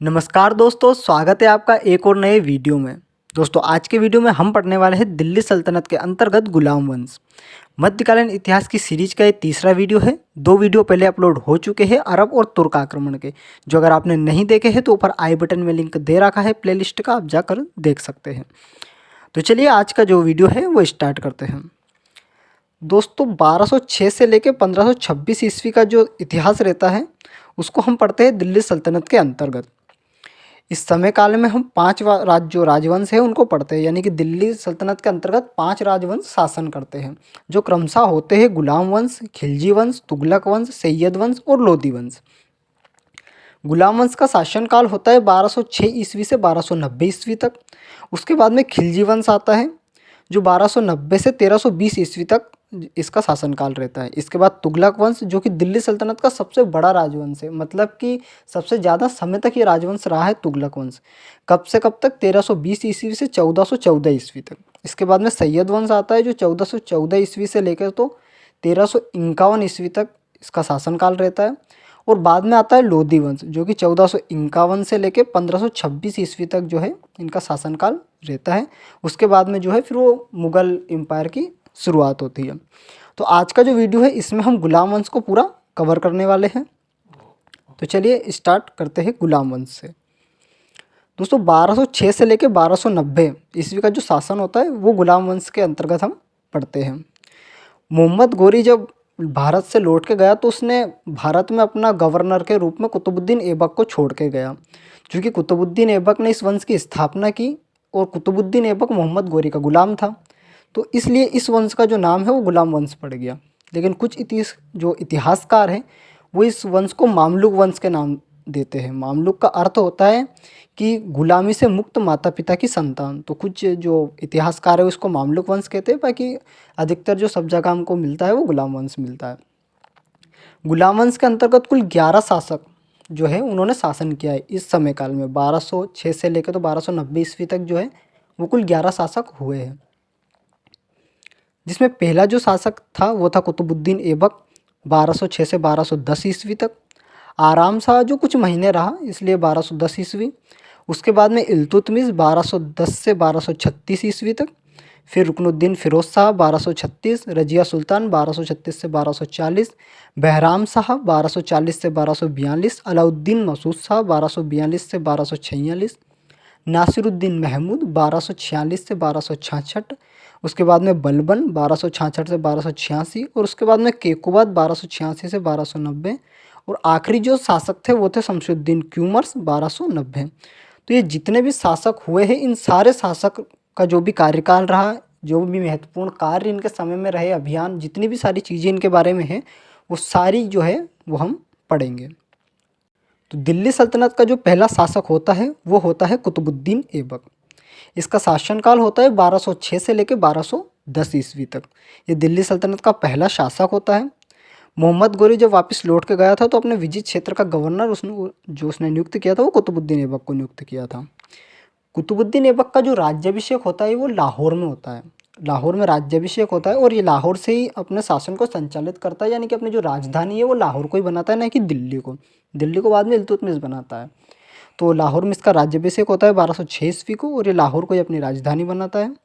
नमस्कार दोस्तों, स्वागत है आपका एक और नए वीडियो में। दोस्तों आज के वीडियो में हम पढ़ने वाले हैं दिल्ली सल्तनत के अंतर्गत गुलाम वंश। मध्यकालीन इतिहास की सीरीज का ये तीसरा वीडियो है। 2 वीडियो पहले अपलोड हो चुके हैं अरब और तुर्क आक्रमण के, जो अगर आपने नहीं देखे हैं तो ऊपर आई बटन में लिंक दे रखा है प्लेलिस्ट का, आप जाकर देख सकते हैं। तो चलिए आज का जो वीडियो है वो स्टार्ट करते हैं। दोस्तों 1206 से लेकर 1526 ईस्वी का जो इतिहास रहता है उसको हम पढ़ते हैं दिल्ली सल्तनत के अंतर्गत। इस समय काल में हम 5 जो राजवंश है उनको पढ़ते हैं, यानी कि दिल्ली सल्तनत के अंतर्गत 5 राजवंश शासन करते हैं, जो क्रमशः होते हैं गुलाम वंश, खिलजी वंश, तुगलक वंश, सैयद वंश और लोदी वंश। गुलाम वंश का शासनकाल होता है 1206 ईस्वी से 1290 ईस्वी तक। उसके बाद में खिलजी वंश आता है जो 1290 से 1320 ईस्वी तक इसका शासनकाल रहता है। इसके बाद तुगलक वंश जो कि दिल्ली सल्तनत का सबसे बड़ा राजवंश है, मतलब कि सबसे ज़्यादा समय तक ये राजवंश रहा है तुगलक वंश। कब से कब तक? 1320 ईस्वी से 1414 ईस्वी तक। इसके बाद में सैयद वंश आता है जो 1414 ईस्वी से लेकर तो 1351 ईस्वी तक इसका शासनकाल रहता है। और बाद में आता है लोदी वंश जो कि 1451 से लेकर 1526 ईस्वी तक जो है इनका शासनकाल रहता है। उसके बाद में जो है फिर वो मुग़ल एम्पायर की शुरुआत होती है। तो आज का जो वीडियो है इसमें हम गुलाम वंश को पूरा कवर करने वाले हैं। तो चलिए स्टार्ट करते हैं गुलाम वंश से। दोस्तों 1206 से लेकर 1290 ईस्वी का जो शासन होता है वो गुलाम वंश के अंतर्गत हम पढ़ते हैं। मोहम्मद गोरी जब भारत से लौट के गया तो उसने भारत में अपना गवर्नर के रूप में कुतुबुद्दीन ऐबक को छोड़ के गया, क्योंकि कुतुबुद्दीन ऐबक ने इस वंश की स्थापना की और कुतुबुद्दीन ऐबक मोहम्मद गोरी का गुलाम था। तो इसलिए इस वंश का जो नाम है वो गुलाम वंश पड़ गया। लेकिन कुछ इतिहासकार हैं वो इस वंश को मामलुक वंश के नाम देते हैं। मामलुक का अर्थ होता है कि गुलामी से मुक्त माता पिता की संतान। तो कुछ जो इतिहासकार है उसको मामलुक वंश कहते हैं, बाकी अधिकतर जो सब जगह हमको मिलता है वो गुलाम वंश मिलता है। गुलाम वंश के अंतर्गत कुल 11 शासक जो है उन्होंने शासन किया है इस समय काल में। 1206 से लेकर तो 1290 ईस्वी तक जो है वो कुल 11 शासक हुए हैं, जिसमें पहला जो शासक था वो था कुतुबुद्दीन ऐबक 1206 से 1210 ईस्वी तक। आराम शाह जो कुछ महीने रहा इसलिए 1210 ईस्वी। उसके बाद में इल्तुतमिश 1210 से 1236 ईस्वी तक। फिर रुकनुद्दीन फिरोज शाह 1236, रजिया सुल्तान 1236 से 1240, बहराम शाह 1240 से 1242, अलाउद्दीन मसूद शाह 1242 से 1246, नासिरुद्दीन महमूद 1246 से 1266। उसके बाद में बलबन 1266 से 1286 और उसके बाद में केकुबाद 1286 से 1290। और आखिरी जो शासक थे वो थे शमसुद्दीन क्यूमर्स 1290। तो ये जितने भी शासक हुए हैं इन सारे शासक का जो भी कार्यकाल रहा, जो भी महत्वपूर्ण कार्य इनके समय में रहे, अभियान, जितनी भी सारी चीज़ें इनके बारे में हैं वो सारी जो है वो हम पढ़ेंगे। तो दिल्ली सल्तनत का जो पहला शासक होता है वो होता है कुतुबुद्दीन ऐबक। इसका शासनकाल होता है 1206 से लेकर 1210 ईस्वी तक। ये दिल्ली सल्तनत का पहला शासक होता है। मोहम्मद गोरी जब वापस लौट के गया था तो अपने विजित क्षेत्र का गवर्नर उसने नियुक्त किया था वो कुतुबुद्दीन ऐबक को नियुक्त किया था। कुतुबुद्दीन ऐबक का जो राज्याभिषेक होता है वो लाहौर में होता है। लाहौर में राज्याभिषेक होता है और ये लाहौर से ही अपने शासन को संचालित करता है, यानी कि अपनी जो राजधानी है वो लाहौर को ही बनाता है, ना कि दिल्ली को। दिल्ली को बाद में इल्तुतमिश बनाता है। तो लाहौर में इसका राज्याभिषेक होता है 1206 ईस्वी को और ये लाहौर को ही अपनी राजधानी बनाता है।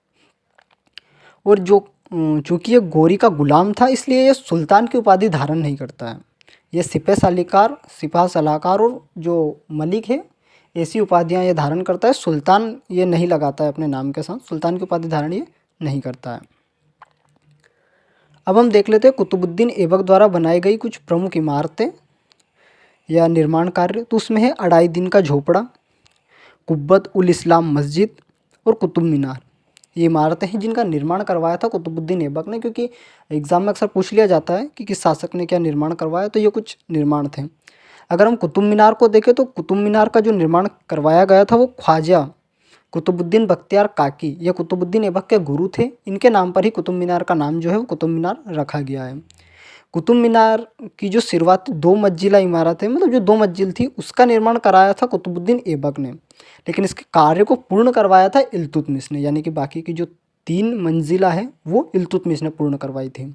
और जो चूँकि ये गोरी का गुलाम था इसलिए ये सुल्तान की उपाधि धारण नहीं करता है। ये सिपह सलाहकार और जो मलिक है ऐसी उपाधियाँ ये धारण करता है। सुल्तान ये नहीं लगाता है अपने नाम के साथ, सुल्तान की उपाधि धारण ये नहीं करता है। अब हम देख लेते हैं कुतुबुद्दीन ऐबक द्वारा बनाई गई कुछ प्रमुख इमारतें या निर्माण कार्य। तो उसमें है अढ़ाई दिन का झोपड़ा, कुब्बत उल इस्लाम मस्जिद और कुतुब मीनार। ये इमारतें हैं जिनका निर्माण करवाया था कुतुबुद्दीन ऐबक ने, क्योंकि एग्जाम में अक्सर पूछ लिया जाता है कि किस शासक ने क्या निर्माण करवाया, तो ये कुछ निर्माण थे। अगर हम कुतुब मीनार को देखें तो कुतुब मीनार का जो निर्माण करवाया गया था वो ख्वाजा कुतुबुद्दीन बख्तियार काकी, ये कुतुबुद्दीन ऐबक के गुरु थे। इनके नाम पर ही कुतुब मीनार का नाम जो है वो कुतुब मीनार रखा गया है। कुतुब मीनार की जो शुरुआती 2 मंजिला इमारत है, मतलब जो 2 मंजिल थी, उसका निर्माण कराया था कुतुबुद्दीन ऐबक ने, लेकिन इसके कार्य को पूर्ण करवाया था इल्तुतमिश ने, यानी कि बाकी की जो 3 मंजिला है वो इल्तुतमिश ने पूर्ण करवाई थी।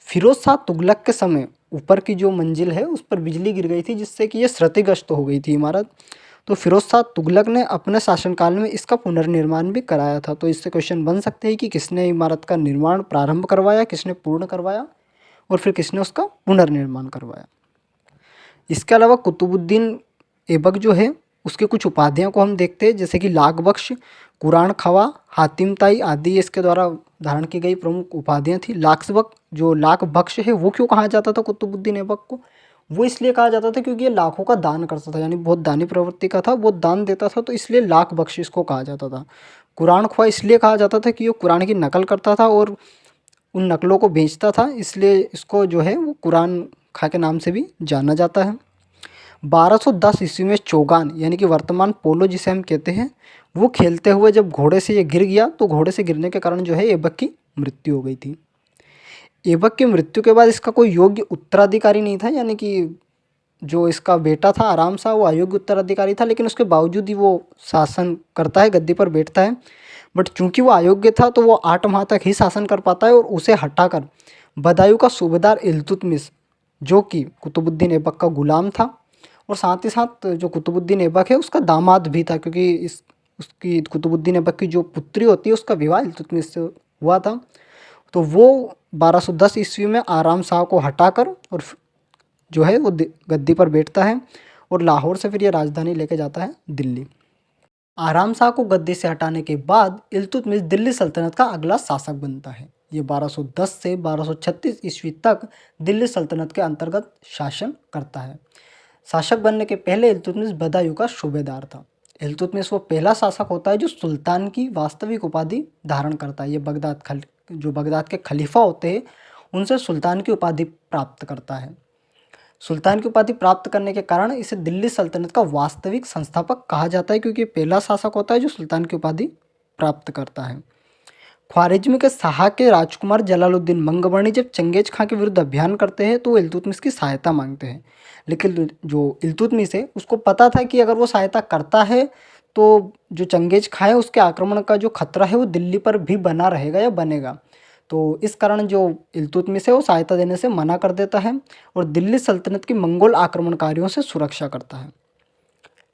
फिरोज शाह तुगलक के समय ऊपर की जो मंजिल है उस पर बिजली गिर गई थी, जिससे कि ये क्षतिग्रस्त हो गई थी इमारत। तो फिरोज शाह तुगलक ने अपने शासनकाल में इसका पुनर्निर्माण भी कराया था। तो इससे क्वेश्चन बन सकते हैं कि किसने इमारत का निर्माण प्रारंभ करवाया, किसने पूर्ण करवाया और फिर किसने उसका पुनर्निर्माण करवाया। इसके अलावा कुतुबुद्दीन ऐबक जो है उसके कुछ उपाधियों को हम देखते हैं, जैसे कि लाख बख्श, कुरान खवा, हातिम ताई आदि इसके द्वारा धारण की गई प्रमुख उपाधियाँ थी। लाख बख्श है वो क्यों कहा जाता था कुतुबुद्दीन ऐबक को? वो इसलिए कहा जाता था क्योंकि ये लाखों का दान करता था, यानी बहुत दानी प्रवृत्ति का था, बहुत दान देता था, तो इसलिए लाख बख्श इसको कहा जाता था। कुरान ख्वा इसलिए कहा जाता था कि वो कुरान की नकल करता था और उन नकलों को बेचता था, इसलिए इसको जो है वो कुरान खा के नाम से भी जाना जाता है। 1210 ईस्वी में चौगान यानी कि वर्तमान पोलो जिसे हम कहते हैं, वो खेलते हुए जब घोड़े से ये गिर गया तो घोड़े से गिरने के कारण जो है ऐबक की मृत्यु हो गई थी। ऐबक की मृत्यु के बाद इसका कोई योग्य उत्तराधिकारी नहीं था, यानी कि जो इसका बेटा था आराम शाह वो अयोग्य उत्तराधिकारी था, लेकिन उसके बावजूद ही वो शासन करता है, गद्दी पर बैठता है। बट चूंकि वो अयोग्य था तो वो 8 माह तक ही शासन कर पाता है और उसे हटाकर बदायूं का सूबेदार इल्तुतमिश, जो कि कुतुबुद्दीन ऐबक का गुलाम था और साथ ही साथ जो कुतुबुद्दीन ऐबक है उसका दामाद भी था, क्योंकि इस उसकी कुतुबुद्दीन ऐबक की जो पुत्री होती है उसका विवाह इल्तुतमिश से हुआ था। तो वो 1210 ईस्वी में आराम शाह को हटाकर और जो है वो गद्दी पर बैठता है और लाहौर से फिर ये राजधानी लेके जाता है दिल्ली। आराम शाह को गद्दी से हटाने के बाद इल्तुतमिश दिल्ली सल्तनत का अगला शासक बनता है। ये 1210 से 1236 ईस्वी तक दिल्ली सल्तनत के अंतर्गत शासन करता है। शासक बनने के पहले इल्तुतमिश बदायूं का सूबेदार था। इल्तुतमिश वो पहला शासक होता है जो सुल्तान की वास्तविक उपाधि धारण करता है। ये जो बगदाद के खलीफा होते हैं उनसे सुल्तान की उपाधि प्राप्त करता है। सुल्तान की उपाधि प्राप्त करने के कारण इसे दिल्ली सल्तनत का वास्तविक संस्थापक कहा जाता है, क्योंकि पहला शासक होता है जो सुल्तान की उपाधि प्राप्त करता है। ख्वारिज्मी के शाह के राजकुमार जलालुद्दीन मंगबर्णी जब चंगेज खां के विरुद्ध अभियान करते हैं तो वो इल्तुतमिश की सहायता मांगते हैं, लेकिन जो इल्तुतमिश है उसको पता था कि अगर वो सहायता करता है तो जो चंगेज खां है उसके आक्रमण का जो खतरा है वो दिल्ली पर भी बना रहेगा या बनेगा। तो इस कारण जो इल्तुतमिश है वो सहायता देने से मना कर देता है और दिल्ली सल्तनत की मंगोल आक्रमणकारियों से सुरक्षा करता है।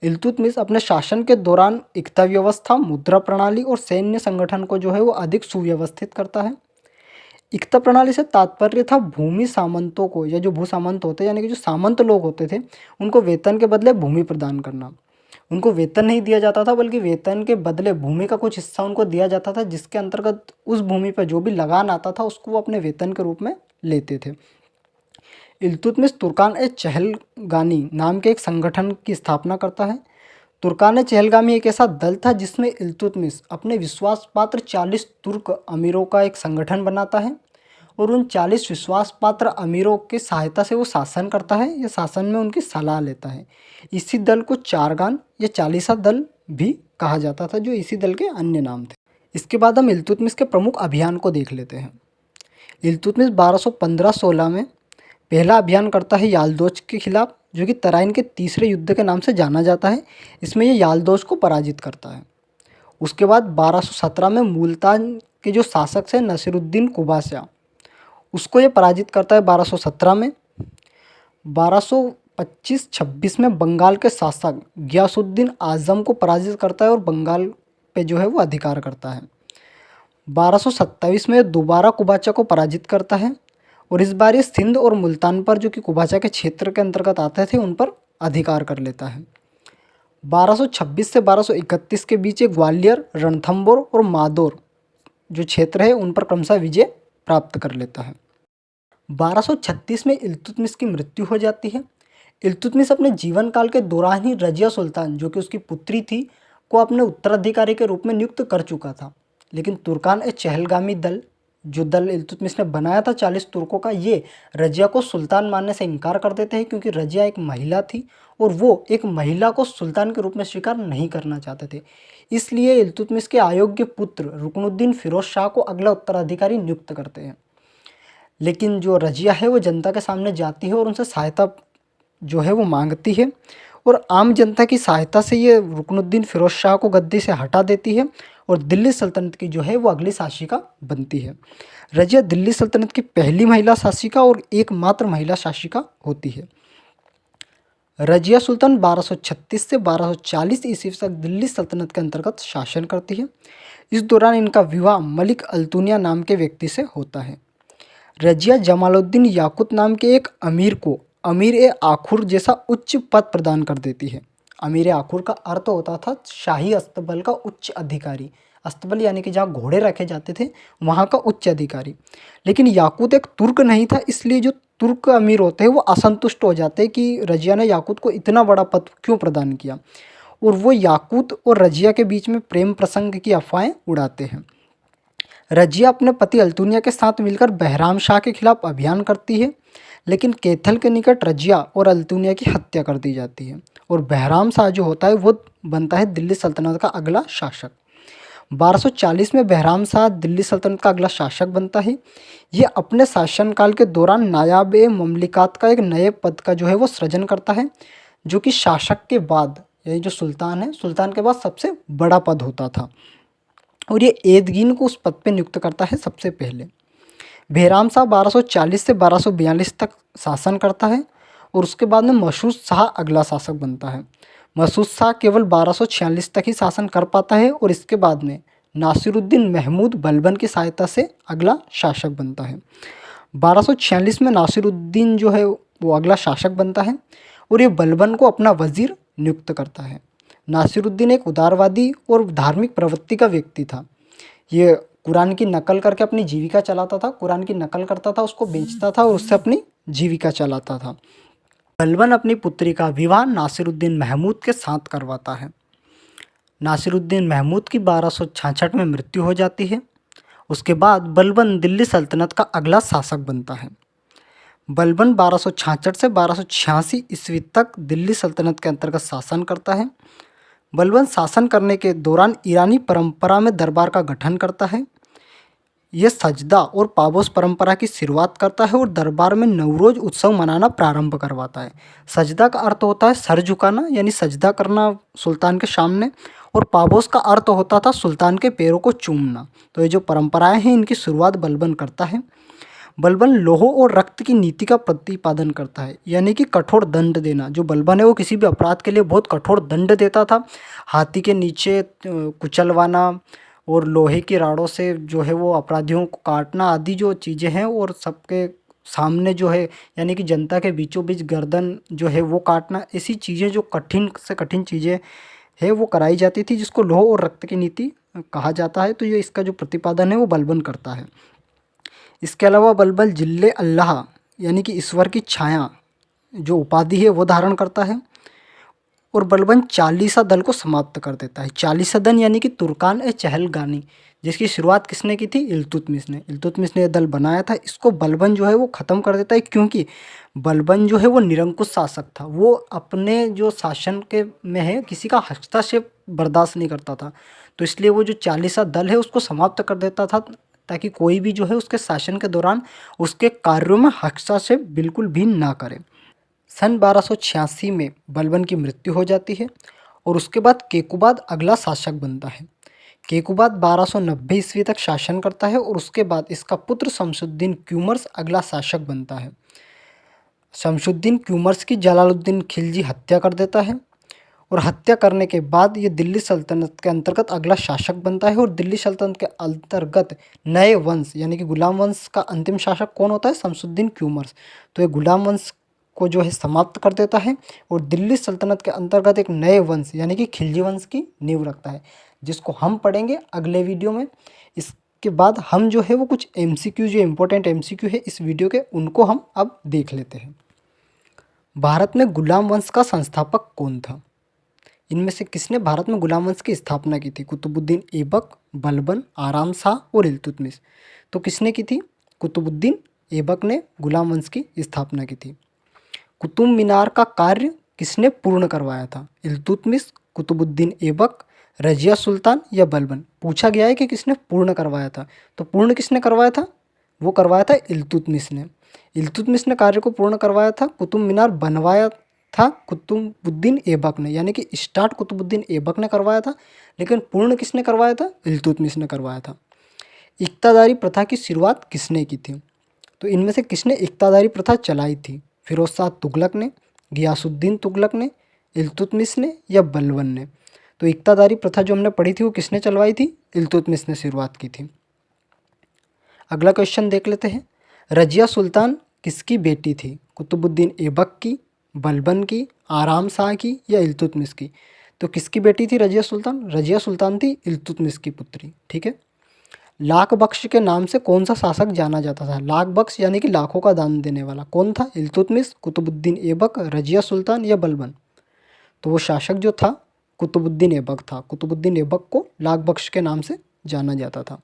इल्तुतमिश अपने शासन के दौरान इक्ता व्यवस्था, मुद्रा प्रणाली और सैन्य संगठन को जो है वो अधिक सुव्यवस्थित करता है। इक्ता प्रणाली से तात्पर्य था भूमि सामंतों को, या जो भू सामंत होते यानी कि जो सामंत लोग होते थे उनको वेतन के बदले भूमि प्रदान करना। उनको वेतन नहीं दिया जाता था बल्कि वेतन के बदले भूमि का कुछ हिस्सा उनको दिया जाता था, जिसके अंतर्गत उस भूमि पर जो भी लगान आता था उसको वो अपने वेतन के रूप में लेते थे। इल्तुतमिश तुर्कान ए चहलगानी नाम के एक संगठन की स्थापना करता है। तुर्कान ए चहलगामी एक ऐसा दल था जिसमें इल्तुतमिश अपने विश्वास पात्र 40 तुर्क अमीरों का एक संगठन बनाता है और उन 40 विश्वास पात्र अमीरों की सहायता से वो शासन करता है या शासन में उनकी सलाह लेता है। इसी दल को चारगान या चालीसा दल भी कहा जाता था, जो इसी दल के अन्य नाम थे। इसके बाद हम इल्तुतमिश के प्रमुख अभियान को देख लेते हैं। इल्तुतमिश 1215-16 में पहला अभियान करता है यालदोज के खिलाफ, जो कि तराइन के तीसरे युद्ध के नाम से जाना जाता है। इसमें ये यालदोज को पराजित करता है। उसके बाद 1217 में मुल्तान के जो शासक थे नसीरुद्दीन कुबासिया, उसको ये पराजित करता है 1217 में। 1225-26 में बंगाल के शासक गियासुद्दीन आजम को पराजित करता है और बंगाल पे जो है वो अधिकार करता है। 1227 में दोबारा कुबाचा को पराजित करता है और इस बार ये सिंध और मुल्तान पर, जो कि कुबाचा के क्षेत्र के अंतर्गत आते थे, उन पर अधिकार कर लेता है। 1226 से 1231 के बीच ग्वालियर, रणथंबोर और मादोर जो क्षेत्र है उन पर क्रमशः विजय प्राप्त कर लेता है। 1236 में इल्तुतमिश की मृत्यु हो जाती है। इल्तुतमिश अपने जीवन काल के दौरान ही रजिया सुल्तान, जो कि उसकी पुत्री थी, को अपने उत्तराधिकारी के रूप में नियुक्त कर चुका था, लेकिन तुर्कान ए चहलगामी दल, जो दल इल्तुतमिश ने बनाया था 40 तुर्कों का, ये रजिया को सुल्तान मानने से इनकार कर देते हैं, क्योंकि रजिया एक महिला थी और वो एक महिला को सुल्तान के रूप में स्वीकार नहीं करना चाहते थे। इसलिए इल्तुतमिश के अयोग्य पुत्र रुकनुद्दीन फिरोज शाह को अगला उत्तराधिकारी नियुक्त करते हैं। लेकिन जो रजिया है वो जनता के सामने जाती है और उनसे सहायता जो है वो मांगती है और आम जनता की सहायता से ये रुकनुद्दीन फिरोज शाह को गद्दी से हटा देती है और दिल्ली सल्तनत की जो है वो अगली शासिका बनती है। रजिया दिल्ली सल्तनत की पहली महिला शासिका और एकमात्र महिला शासिका होती है। रजिया सुल्तान 1236 से 1240 ईस्वी तक दिल्ली सल्तनत के अंतर्गत शासन करती है। इस दौरान इनका विवाह मलिक अल्तुनिया नाम के व्यक्ति से होता है। रजिया जमालुद्दीन याकूत नाम के एक अमीर को अमीर ए आखुर जैसा उच्च पद प्रदान कर देती है। अमीर ए आखुर का अर्थ होता था शाही अस्तबल का उच्च अधिकारी। अस्तबल यानी कि जहाँ घोड़े रखे जाते थे वहाँ का उच्च अधिकारी। लेकिन याकूत एक तुर्क नहीं था, इसलिए जो तुर्क अमीर होते हैं वो असंतुष्ट हो जाते हैं कि रजिया ने याकूत को इतना बड़ा पद क्यों प्रदान किया, और वो याकूत और रजिया के बीच में प्रेम प्रसंग की अफवाहें उड़ाते हैं। रजिया अपने पति अल्तुनिया के साथ मिलकर बहराम शाह के खिलाफ अभियान करती है, लेकिन कैथल के निकट रजिया और अल्तुनिया की हत्या कर दी जाती है और बहराम शाह जो होता है वो बनता है दिल्ली सल्तनत का अगला शासक। 1240 में बहराम शाह दिल्ली सल्तनत का अगला शासक बनता है। ये अपने शासनकाल के दौरान नायाब ए ममलिकात का एक नए पद का जो है वो सृजन करता है, जो कि शासक के बाद यानी जो सुल्तान है, सुल्तान के बाद सबसे बड़ा पद होता था, और ये एदगीन को उस पद पे नियुक्त करता है सबसे पहले। बहराम शाह 1240 से 1242 तक शासन करता है और उसके बाद में मसूद शाह अगला शासक बनता है। मसूद शाह केवल 1246 तक ही शासन कर पाता है और इसके बाद में नासिरुद्दीन महमूद बलबन की सहायता से अगला शासक बनता है। 1246 में नासिरुद्दीन जो है वो अगला शासक बनता है और ये बलबन को अपना वजीर नियुक्त करता है। नासिरुद्दीन एक उदारवादी और धार्मिक प्रवृत्ति का व्यक्ति था। ये कुरान की नकल करके अपनी जीविका चलाता था, कुरान की नकल करता था, उसको बेचता था और उससे अपनी जीविका चलाता था। बलबन अपनी पुत्री का विवाह नासिरुद्दीन महमूद के साथ करवाता है। नासिरुद्दीन महमूद की 1266 में मृत्यु हो जाती है। उसके बाद बलबन दिल्ली सल्तनत का अगला शासक बनता है। बलबन 1266 से 1286 ईस्वी तक दिल्ली सल्तनत के अंतर्गत शासन करता है। बलबन शासन करने के दौरान ईरानी परंपरा में दरबार का गठन करता है। यह सजदा और पाबोस परंपरा की शुरुआत करता है और दरबार में नवरोज उत्सव मनाना प्रारंभ करवाता है। सजदा का अर्थ होता है सर झुकाना, यानी सजदा करना सुल्तान के सामने, और पाबोस का अर्थ होता था सुल्तान के पैरों को चूमना। तो ये जो परंपराएं हैं इनकी शुरुआत बलबन करता है। बलबन लोह और रक्त की नीति का प्रतिपादन करता है, यानी कि कठोर दंड देना। जो बलबन है वो किसी भी अपराध के लिए बहुत कठोर दंड देता था। हाथी के नीचे कुचलवाना और लोहे की राड़ों से जो है वो अपराधियों को काटना आदि जो चीज़ें हैं, और सबके सामने जो है यानी कि जनता के बीचों बीच गर्दन जो है वो काटना, ऐसी चीज़ें जो कठिन से कठिन चीज़ें है वो कराई जाती थी, जिसको लोह और रक्त की नीति कहा जाता है। तो ये इसका जो प्रतिपादन है वो बलबन करता है। इसके अलावा बलबन जिल्ले अल्लाह यानी कि ईश्वर की छाया जो उपाधि है वो धारण करता है, और बलबन चालीसा दल को समाप्त कर देता है। चालीसा दल यानी कि तुर्कान ए चहलगानी, जिसकी शुरुआत किसने की थी? इल्तुतमिश ने। इल्तुतमिश ने यह दल बनाया था। इसको बलबन जो है वो ख़त्म कर देता है, क्योंकि बलबन जो है वो निरंकुश शासक था। वो अपने जो शासन के में है किसी का हस्तक्षेप बर्दाश्त नहीं करता था, तो इसलिए वो जो चालीसा दल है उसको समाप्त कर देता था, ताकि कोई भी जो है उसके शासन के दौरान उसके कार्यों में हस्तक्षेप बिल्कुल भी ना करे। सन 1286 में बलबन की मृत्यु हो जाती है और उसके बाद केकुबाद अगला शासक बनता है। केकुबाद 1290 ईस्वी तक शासन करता है और उसके बाद इसका पुत्र शमसुद्दीन क्यूमर्स अगला शासक बनता है। शमसुद्दीन क्यूमर्स की जलालुद्दीन खिलजी हत्या कर देता है, और हत्या करने के बाद ये दिल्ली सल्तनत के अंतर्गत अगला शासक बनता है। और दिल्ली सल्तनत के अंतर्गत नए वंश यानी कि गुलाम वंश का अंतिम शासक कौन होता है? शमसुद्दीन क्यूमर्स। तो ये गुलाम वंश को जो है समाप्त कर देता है और दिल्ली सल्तनत के अंतर्गत एक नए वंश यानी कि खिलजी वंश की नींव रखता है, जिसको हम पढ़ेंगे अगले वीडियो में। इसके बाद हम जो है वो कुछ MCQ जो इम्पोर्टेंट MCQ है इस वीडियो के, उनको हम अब देख लेते हैं। भारत में गुलाम वंश का संस्थापक कौन था? इनमें से किसने भारत में गुलाम वंश की स्थापना की थी? कुतुबुद्दीन ऐबक, बलबन, आराम शाह और इल्तुतमिश। तो किसने की थी? कुतुबुद्दीन ऐबक ने गुलाम वंश की स्थापना की थी। कुतुब मीनार का कार्य किसने पूर्ण करवाया था? इल्तुतमिश, कुतुबुद्दीन ऐबक, रजिया सुल्तान या बलबन? पूछा गया है कि किसने पूर्ण करवाया था, तो पूर्ण किसने करवाया था? वो करवाया था इल्तुतमिश ने। इल्तुतमिश ने कार्य को पूर्ण करवाया था। कुतुब मीनार बनवाया था कुतुबुद्दीन ऐबक ने, यानी कि स्टार्ट कुतुबुद्दीन ऐबक ने करवाया था, लेकिन पूर्ण किसने करवाया था? इल्तुतमिश ने करवाया था। इक्तादारी प्रथा की शुरुआत किसने की थी? तो इनमें से किसने इक्तादारी प्रथा चलाई थी? फिरोज शाह तुगलक ने, गियासुद्दीन तुगलक ने, इल्तुतमिश ने या बलबन ने? तो इक्तादारी प्रथा जो हमने पढ़ी थी वो किसने चलवाई थी? इल्तुतमिश ने शुरुआत की थी। अगला क्वेश्चन देख लेते हैं। रजिया सुल्तान किसकी बेटी थी? कुतुबुद्दीन ऐबक की, बलबन की, आराम शाह की या इल्तुतमिश की? तो किसकी बेटी थी रजिया सुल्तान? रजिया सुल्तान थी इल्तुतमिश की पुत्री। ठीक है। लाख बख्श के नाम से कौन सा शासक जाना जाता था? लाख बख्श यानी कि लाखों का दान देने वाला कौन था? इल्तुतमिश, कुतुबुद्दीन ऐबक, रजिया सुल्तान या बलबन? तो वो शासक जो था कुतुबुद्दीन ऐबक था। कुतुबुद्दीन ऐबक को लाख बख्श के नाम से जाना जाता था।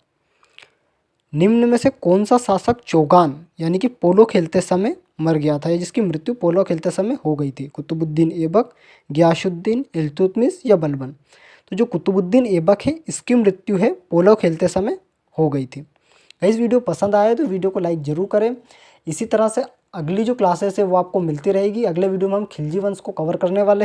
निम्न में से कौन सा शासक चौगान यानी कि पोलो खेलते समय मर गया था, या जिसकी मृत्यु पोलो खेलते समय हो गई थी? कुतुबुद्दीन ऐबक, गियासुद्दीन, इल्तुतमिश या बलबन? तो जो कुतुबुद्दीन ऐबक है इसकी मृत्यु है पोलो खेलते समय हो गई थी। इस वीडियो पसंद आया तो वीडियो को लाइक जरूर करें। इसी तरह से अगली जो क्लासेस है वो आपको मिलती रहेगी। अगले वीडियो में हम खिलजी वंश को कवर करने वाले